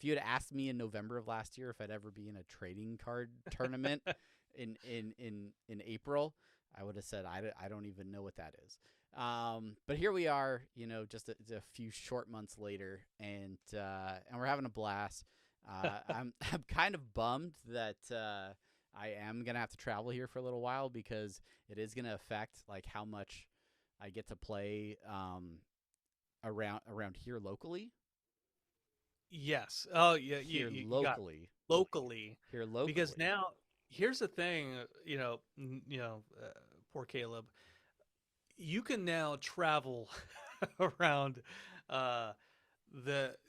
you had asked me in November of last year if I'd ever be in a trading card tournament in April, I would have said I don't even know what that is. But here we are, just a few short months later, and we're having a blast. I'm kind of bummed that I am gonna have to travel here for a little while because it is gonna affect like how much I get to play around here locally. Yes. Oh, yeah. Here You locally. locally. Here locally. Because now, here's the thing. Poor Caleb. You can now travel around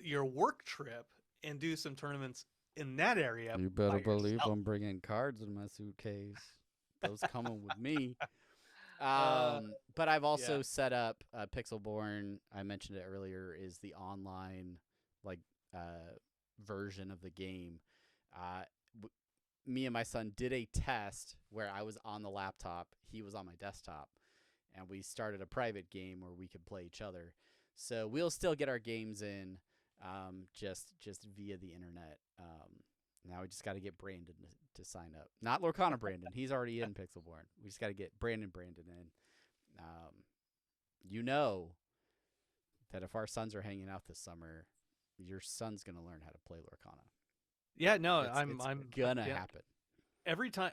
your work trip and do some tournaments in that area. You better believe I'm bringing cards in my suitcase. Those coming with me. But I've also set up Pixelborn. I mentioned it earlier. Is the online like version of the game. Me and my son did a test where I was on the laptop, he was on my desktop, and we started a private game where we could play each other. So we'll still get our games in, just via the internet. Now we just got to get Brandon to sign up. Not Lorcana Brandon. He's already in Pixelborn. We just got to get Brandon in. That if our sons are hanging out this summer, your son's gonna learn how to play Lorcana. Yeah, no, it's gonna happen. Every time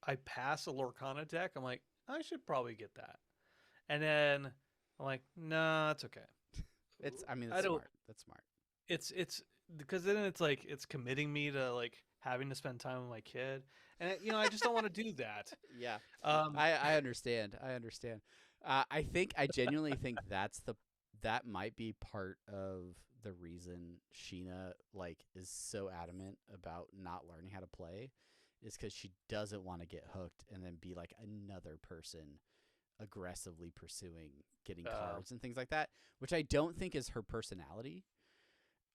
I pass a Lorcana deck, I'm like, I should probably get that. And then I'm like, nah, it's okay. It's smart. That's smart. It's because then it's like it's committing me to like having to spend time with my kid, and I just don't want to do that. Yeah. I understand. I genuinely think that might be part of the reason Sheena like is so adamant about not learning how to play, is because she doesn't want to get hooked and then be like another person aggressively pursuing getting cards and things like that, which I don't think is her personality.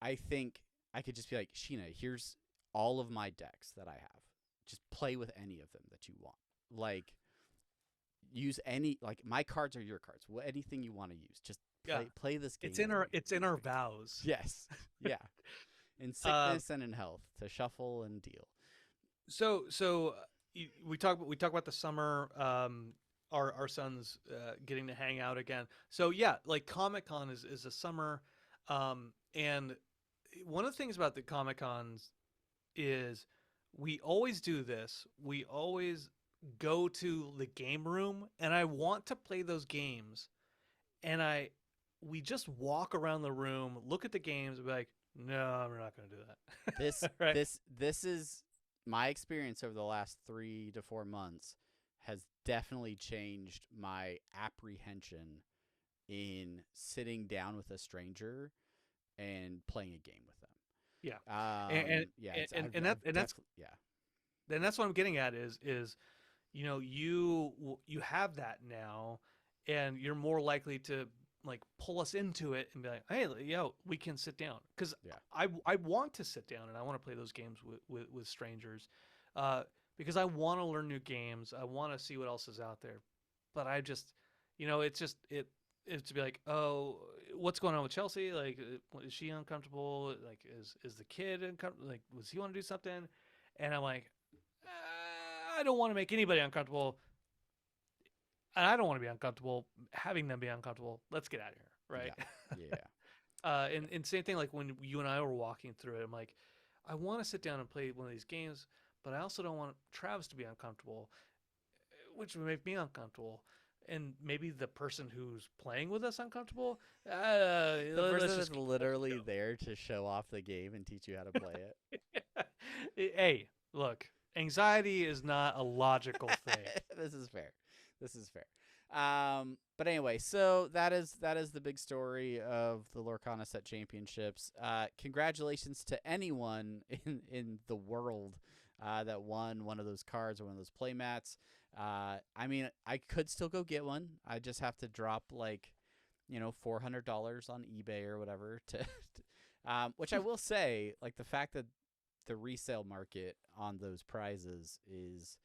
I think I could just be like, Sheena, here's all of my decks that I have. Just play with any of them that you want. Like, use any, like, my cards are your cards. Anything you want to use. Just play this game. It's in our vows. Yes. Yeah. In sickness and in health, to shuffle and deal. So we talk about the summer, our sons getting to hang out again. So yeah, like Comic-Con is a summer, and one of the things about the Comic-Cons is we always do this. We always go to the game room, and I want to play those games, and we just walk around the room, look at the games, and be like, no, we're not going to do that. This right? this is my experience over the last 3 to 4 months has definitely changed my apprehension in sitting down with a stranger and playing a game with them. Yeah. And that's what I'm getting at is you have that now, and you're more likely to like pull us into it and be like, hey, yo, we can sit down, because Yeah. I want to sit down and I want to play those games with strangers, because I want to learn new games. I want to see what else is out there, but I just, it's just it's to be like, oh, what's going on with Chelsea? Like, is she uncomfortable? Like, is the kid uncomfortable? Like, does he want to do something? And I'm like, I don't want to make anybody uncomfortable, and I don't want to be uncomfortable having them be uncomfortable. Let's get out of here, right? Yeah. And same thing, like when you and I were walking through it, I'm like, I want to sit down and play one of these games, but I also don't want Travis to be uncomfortable, which would make me uncomfortable, and maybe the person who's playing with us uncomfortable. The Let's person just is literally there to show off the game and teach you how to play it. Hey, look, anxiety is not a logical thing. This is fair. This is fair. But anyway, so that is the big story of the Lorcana Set Championships. Congratulations to anyone in the world that won one of those cards or one of those play mats. I mean, I could still go get one. I just have to drop like, $400 on eBay or whatever which I will say, like, the fact that the resale market on those prizes is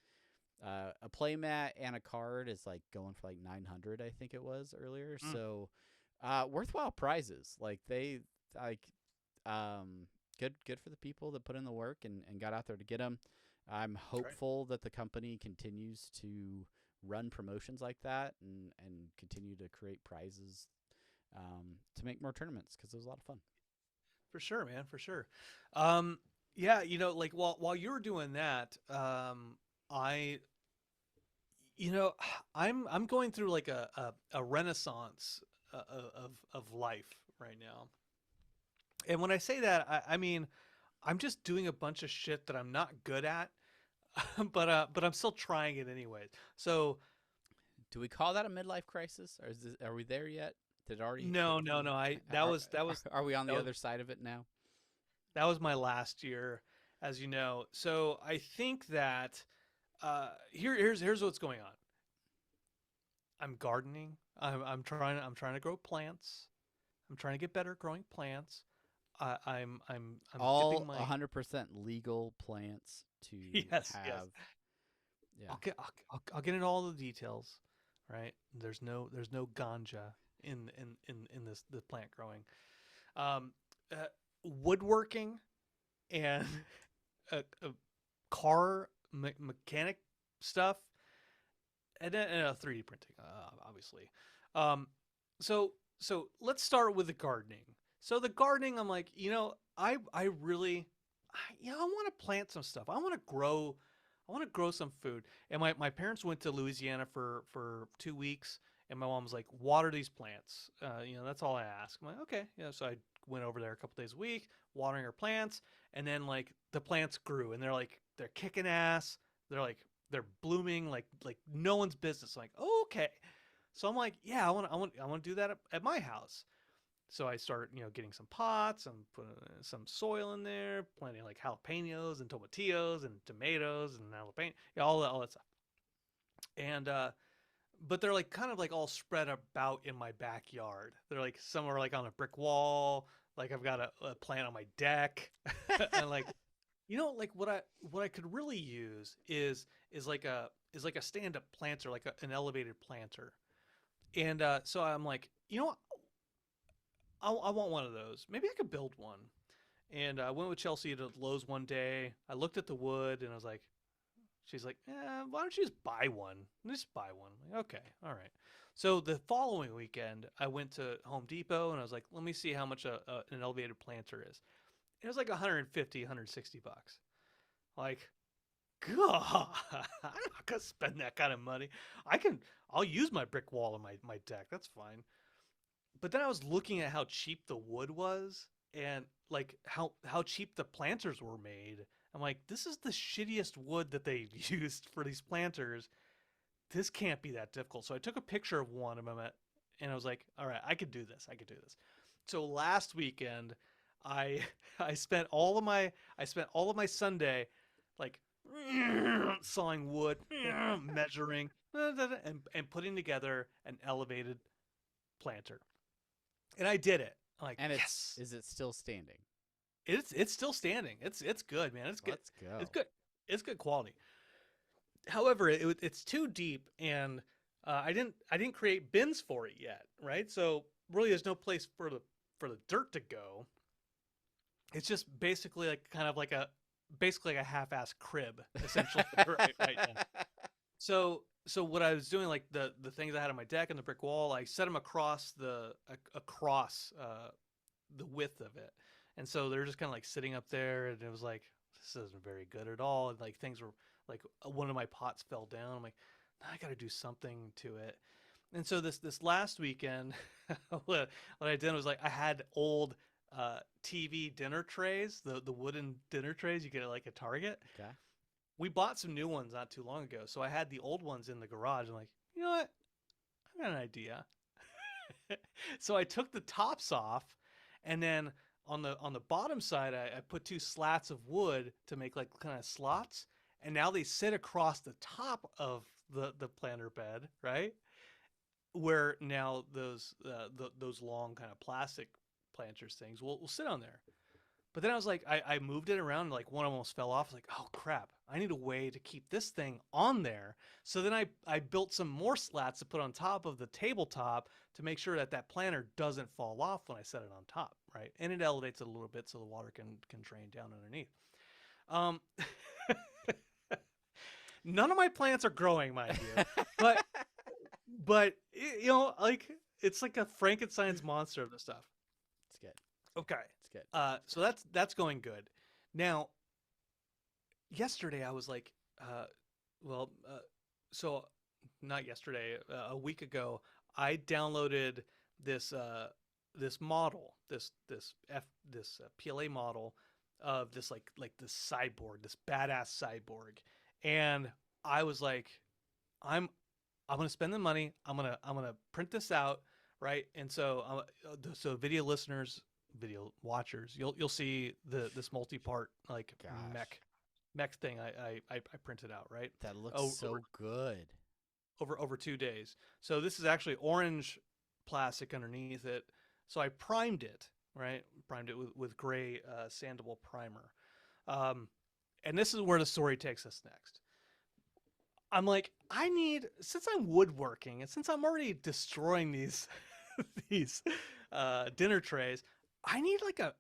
a playmat and a card is like going for like 900, I think it was earlier. So worthwhile prizes. Like they good for the people that put in the work and got out there to get them. I'm hopeful that the company continues to run promotions like that and continue to create prizes to make more tournaments, because it was a lot of fun. For sure, man, for sure. Yeah, like while you were doing that, I, I'm going through like a renaissance of life right now. And when I say that, I mean, I'm just doing a bunch of shit that I'm not good at, but I'm still trying it anyways. So Do we call that a midlife crisis, or are we there yet? Did it already? no. That was Are we on the that other side of it now? that was my last year, as you know. So I think that here's what's going on. I'm gardening. I'm trying to grow plants. I'm trying to get better at growing plants. I'm All dipping my 100% legal plants to yes. have. Yeah. I'll get into all the details, right? There's no ganja in the plant growing, woodworking, and car mechanic stuff, and then 3D printing, obviously. So let's start with the gardening. So the gardening, I'm like, I really, I want to plant some stuff. I want to grow some food. And my parents went to Louisiana for 2 weeks, and my mom was like, water these plants. That's all I ask. I'm like, okay. Yeah. So I went over there a couple days a week, watering her plants, and then like the plants grew, and they're kicking ass. They're blooming like no one's business. I'm like, oh, okay. So I'm like, yeah, I want to do that at my house. So I start, getting some pots and putting some soil in there, planting like jalapenos and tomatillos and tomatoes and jalapeno, all that stuff. And but they're like kind of like all spread about in my backyard. They're like somewhere like on a brick wall. Like I've got a plant on my deck, and like, like what I could really use is like a stand up planter, like an elevated planter. And so I'm like, I want one of those. Maybe I could build one. And I went with Chelsea to Lowe's one day. I looked at the wood and I was like, she's like, why don't you just buy one? Just buy one. I'm like, okay, all right. So the following weekend, I went to Home Depot and I was like, let me see how much an elevated planter is. It was like 150, 160 bucks. Like, God, I'm not gonna spend that kind of money. I'll use my brick wall on my deck. That's fine. But then I was looking at how cheap the wood was and like how cheap the planters were made. I'm like, this is the shittiest wood that they used for these planters. This can't be that difficult. So I took a picture of one of them and I was like, all right, I could do this. So last weekend, I spent all of my Sunday like sawing wood, measuring, and putting together an elevated planter. And I did it. I'm like, And yes. is it still standing? It's still standing. It's good, man. It's good. Let's go. It's good. It's good quality. However, it's too deep, and I didn't create bins for it yet, right? So really, there's no place for the dirt to go. It's just basically like kind of like a half-ass crib, essentially, right now. So what I was doing, like the things I had on my deck and the brick wall, I set them across the width of it, and so they're just kind of like sitting up there, and it was like, this isn't very good at all, and like things were like, one of my pots fell down. I'm like, I got to do something to it. And so this last weekend, what I did was, like, I had old TV dinner trays, the wooden dinner trays you get at like a Target. Okay. We bought some new ones not too long ago, so I had the old ones in the garage. I'm like, you know what? I got an idea. So I took the tops off, and then on the bottom side, I put 2 slats of wood to make like kind of slots, and now they sit across the top of the planter bed, right? Where now those long kind of plastic planters things will sit on there. But then I was like, I moved it around, and like one almost fell off. I was like, oh crap, I need a way to keep this thing on there. So then I built some more slats to put on top of the tabletop to make sure that planter doesn't fall off when I set it on top, right? And it elevates it a little bit so the water can drain down underneath. None of my plants are growing, mind you, but you know, like, it's like a Frankenstein's monster of the stuff. It's good. Okay. It's good. So that's going good. Now, yesterday I was like, so not yesterday, a week ago, I downloaded this model, this PLA model of this like this cyborg, this badass cyborg, and I was like, I'm gonna spend the money. I'm gonna print this out, right? And so video listeners, video watchers, you'll see this multi-part like mech thing I printed out, right? That looks so good. Over 2 days. So this is actually orange plastic underneath it. So I primed it, right? Primed it with gray sandable primer. And this is where the story takes us next. I'm like, since I'm woodworking and since I'm already destroying these these dinner trays, I need like a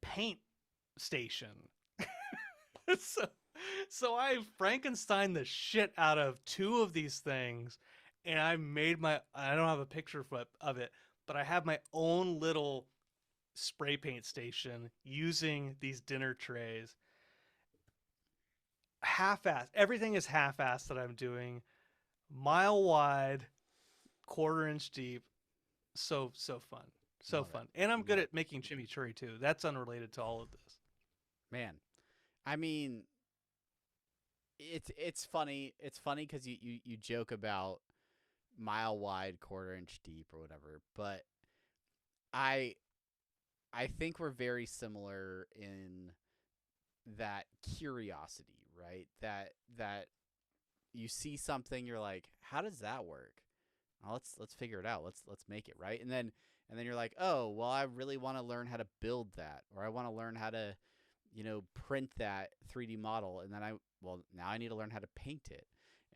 paint station. So I Frankenstein the shit out of 2 of these things, and I don't have a picture of it, but I have my own little spray paint station using these dinner trays. Half-assed. Everything is half-assed that I'm doing. Mile wide, 1/4 inch deep. So fun. So fun. And I'm good at making chimichurri too. That's unrelated to all of this. Man, I mean, it's funny. It's funny because you joke about mile wide, 1/4 inch deep or whatever, but I think we're very similar in that curiosity, right? That you see something, you're like, how does that work? Well, let's figure it out. Let's make it, right? And then you're like, oh, well, I really want to learn how to build that, or I want to learn how to, print that 3D model, and then now I need to learn how to paint it.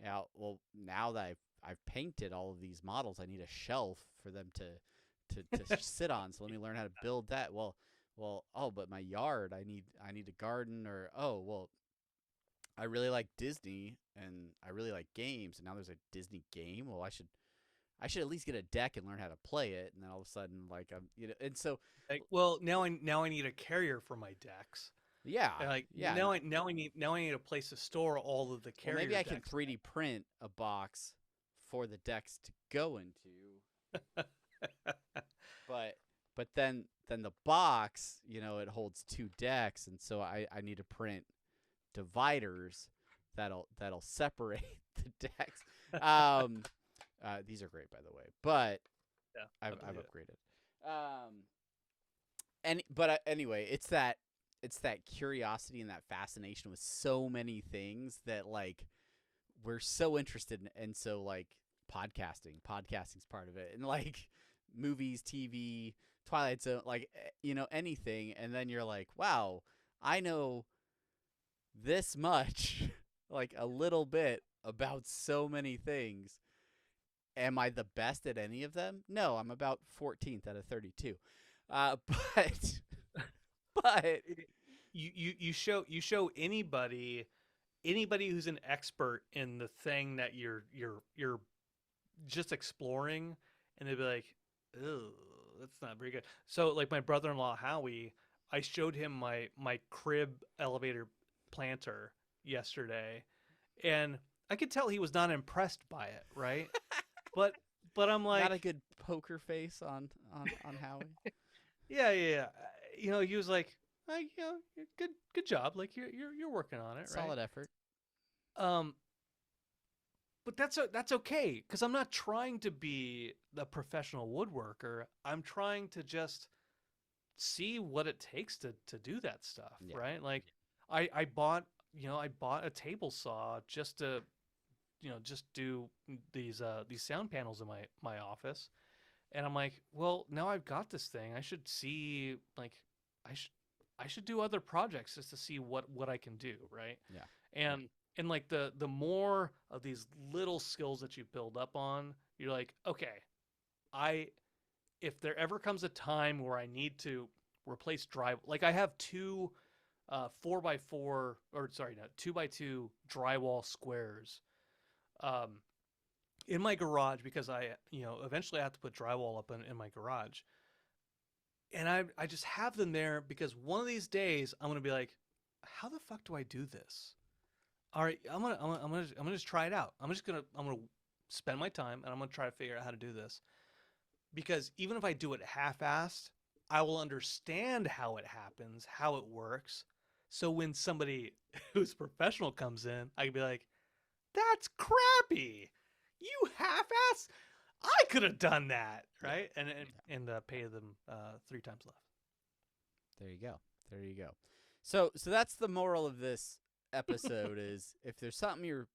Now that I've painted all of these models, I need a shelf for them to sit on. So let me learn how to build that. Well, but my yard, I need a garden, or I really like Disney and I really like games, and now there's a Disney game. Well, I should at least get a deck and learn how to play it. And then all of a sudden, like, and so, now I need a carrier for my decks. Yeah. Now I need a place to store all of the carrier. Well, maybe I decks. can 3D print a box for the decks to go into. But then the box, it holds 2 decks, and so I need to print dividers that'll separate the decks. These are great, by the way, but yeah, I've upgraded. Anyway, it's that curiosity and that fascination with so many things that, like, we're so interested in, and so, like, podcasting's part of it, and, like, movies, TV, Twilight Zone, like, anything, and then you're like, wow, I know this much, like a little bit about so many things. Am I the best at any of them? No, I'm about 14th out of 32. But you show anybody who's an expert in the thing that you're just exploring, and they'd be like, "Oh, that's not very good." So like my brother-in-law Howie, I showed him my crib elevator planter yesterday, and I could tell he was not impressed by it, right? but I'm like, not a good poker face on Howie. yeah. He was like, good job. Like you're working on it, Solid right? effort. But that's okay, because I'm not trying to be the professional woodworker. I'm trying to just see what it takes to do that stuff, right? Like I bought a table saw just to just do these sound panels in my office, and I'm like, well, now I've got this thing. I should see, like, I should do other projects just to see what I can do, right? Yeah. And like the more of these little skills that you build up on, you're like, okay, if there ever comes a time where I need to replace like I have two 4x4 or sorry, no, 2x2 drywall squares in my garage, because I eventually I have to put drywall up in my garage, and I just have them there because one of these days I'm gonna be like, how the fuck do I do this? All right, I'm gonna just try it out. I'm gonna spend my time, and I'm gonna try to figure out how to do this, because even if I do it half-assed, I will understand how it happens, how it works. So when somebody who's professional comes in, I can be like, that's crappy. You half-ass. I could have done that, right? And pay them 3 times less. There you go. So that's the moral of this episode is, if there's something you're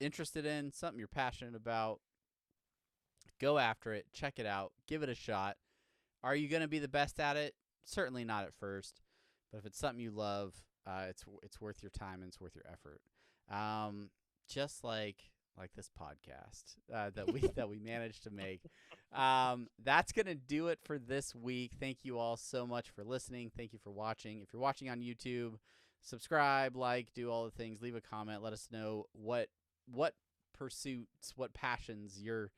interested in, something you're passionate about, go after it, check it out, give it a shot. Are you going to be the best at it? Certainly not at first, but if it's something you love, it's worth your time and it's worth your effort. Just like this podcast that we managed to make. That's going to do it for this week. Thank you all so much for listening. Thank you for watching. If you're watching on YouTube, subscribe, like, do all the things, leave a comment, let us know what pursuits, what passions you're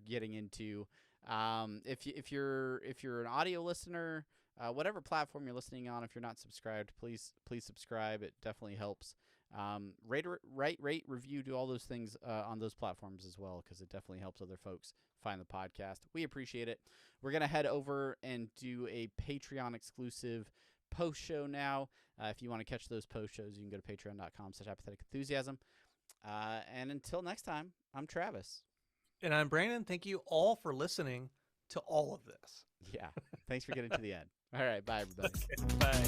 getting into. If you're an audio listener, whatever platform you're listening on, if you're not subscribed, please subscribe. It definitely helps. Rate, review, do all those things on those platforms as well, because it definitely helps other folks find the podcast. We appreciate it. We're going to head over and do a Patreon exclusive post show now. If you want to catch those post shows, you can go to patreon.com/apatheticenthusiasm. And until next time, I'm Travis. And I'm Brandon. Thank you all for listening to all of this. Yeah. Thanks for getting to the end. All right. Bye, everybody. Okay, bye.